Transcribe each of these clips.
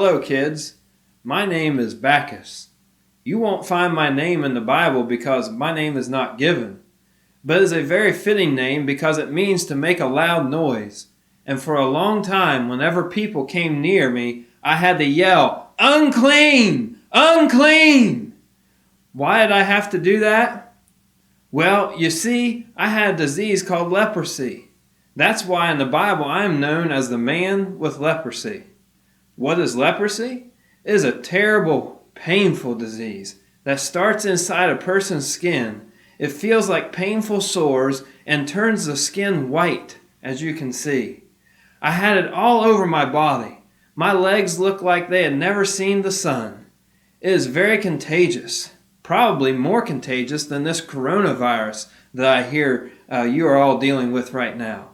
Hello, kids. My name is Bacchus. You won't find my name in the Bible because my name is not given, but it is a very fitting name because it means to make a loud noise. And for a long time, whenever people came near me, I had to yell, "Unclean! Unclean!" Why did I have to do that? Well, you see, I had a disease called leprosy. That's why in the Bible I am known as the man with leprosy. What is leprosy? It is a terrible, painful disease that starts inside a person's skin. It feels like painful sores and turns the skin white, as you can see. I had it all over my body. My legs looked like they had never seen the sun. It is very contagious, probably more contagious than this coronavirus that I hear you are all dealing with right now.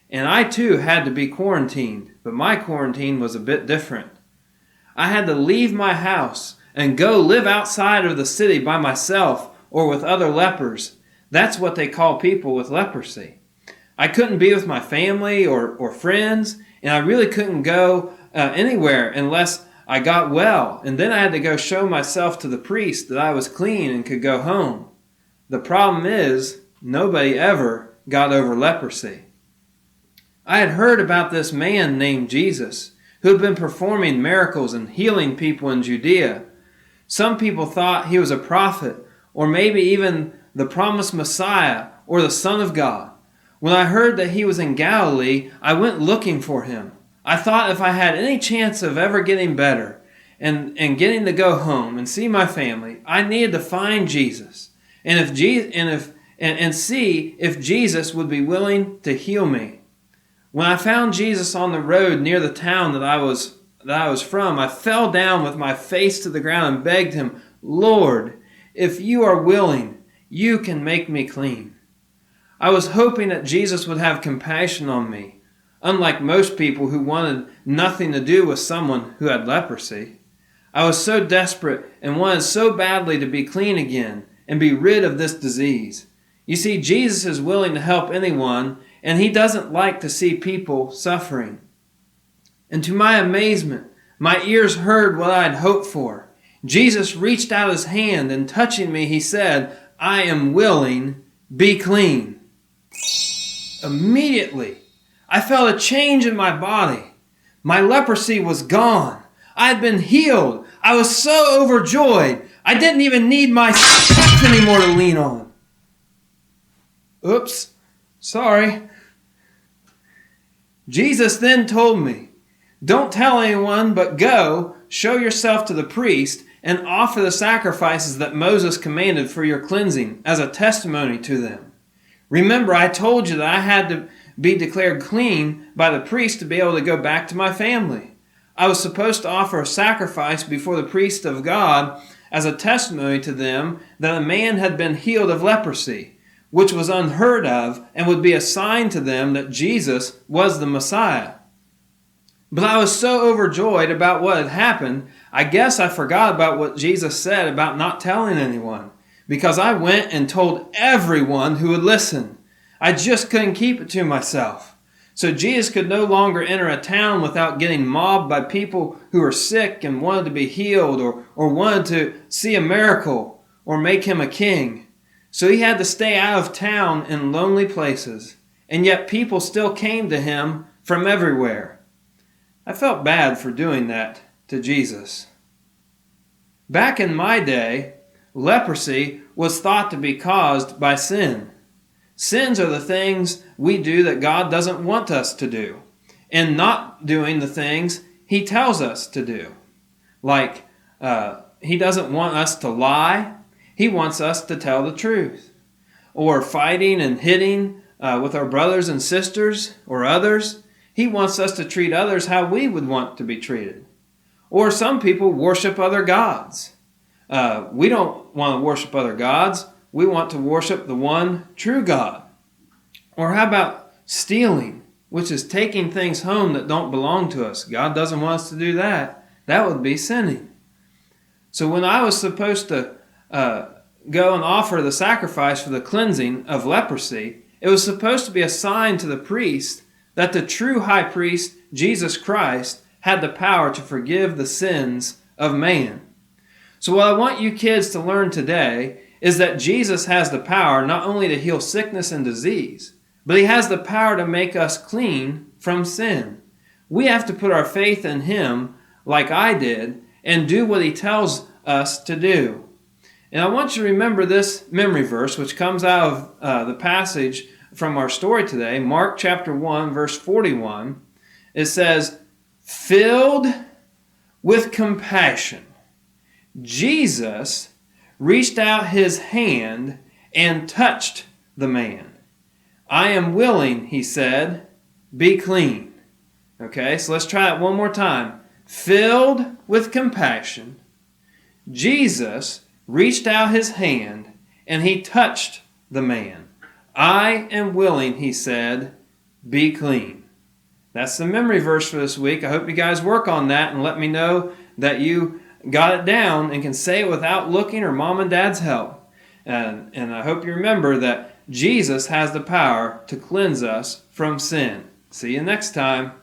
And I too had to be quarantined, but my quarantine was a bit different. I had to leave my house and go live outside of the city by myself or with other lepers. That's what they call people with leprosy. I couldn't be with my family or friends, and I really couldn't go anywhere unless I got well, and then I had to go show myself to the priest that I was clean and could go home. The problem is, nobody ever got over leprosy. I had heard about this man named Jesus who had been performing miracles and healing people in Judea. Some people thought he was a prophet, or maybe even the promised Messiah or the Son of God. When I heard that he was in Galilee, I went looking for him. I thought if I had any chance of ever getting better and getting to go home and see my family, I needed to find Jesus and see if Jesus would be willing to heal me. When I found Jesus on the road near the town that I was from, I fell down with my face to the ground and begged him, "Lord, if you are willing, you can make me clean." I was hoping that Jesus would have compassion on me, unlike most people who wanted nothing to do with someone who had leprosy. I was so desperate and wanted so badly to be clean again and be rid of this disease. You see, Jesus is willing to help anyone, and he doesn't like to see people suffering. And to my amazement, my ears heard what I had hoped for. Jesus reached out his hand, and touching me, he said, "I am willing, be clean." Immediately, I felt a change in my body. My leprosy was gone. I had been healed. I was so overjoyed. I didn't even need my staff anymore to lean on. Oops, sorry. Jesus then told me, "Don't tell anyone, but go, show yourself to the priest, and offer the sacrifices that Moses commanded for your cleansing as a testimony to them." Remember, I told you that I had to be declared clean by the priest to be able to go back to my family. I was supposed to offer a sacrifice before the priest of God as a testimony to them that a man had been healed of leprosy, which was unheard of and would be a sign to them that Jesus was the Messiah. But I was so overjoyed about what had happened, I guess I forgot about what Jesus said about not telling anyone, because I went and told everyone who would listen. I just couldn't keep it to myself. So Jesus could no longer enter a town without getting mobbed by people who were sick and wanted to be healed or wanted to see a miracle or make him a king. So he had to stay out of town in lonely places, and yet people still came to him from everywhere. I felt bad for doing that to Jesus. Back in my day, leprosy was thought to be caused by sin. Sins are the things we do that God doesn't want us to do, and not doing the things he tells us to do. Like, he doesn't want us to lie. He wants us to tell the truth. Or fighting and hitting with our brothers and sisters or others. He wants us to treat others how we would want to be treated. Or some people worship other gods. We don't want to worship other gods. We want to worship the one true God. Or how about stealing, which is taking things home that don't belong to us? God doesn't want us to do that. That would be sinning. So when I was supposed to go and offer the sacrifice for the cleansing of leprosy, it was supposed to be a sign to the priest that the true high priest, Jesus Christ, had the power to forgive the sins of man. So what I want you kids to learn today is that Jesus has the power not only to heal sickness and disease, but he has the power to make us clean from sin. We have to put our faith in him like I did and do what he tells us to do. And I want you to remember this memory verse, which comes out of the passage from our story today, Mark chapter 1, verse 41. It says, "Filled with compassion, Jesus reached out his hand and touched the man. 'I am willing,' he said, 'be clean.'" Okay, so let's try it one more time. Filled with compassion, Jesus reached out his hand and he touched the man. "I am willing," he said, "be clean." That's the memory verse for this week. I hope you guys work on that and let me know that you got it down and can say it without looking or mom and dad's help. And I hope you remember that Jesus has the power to cleanse us from sin. See you next time.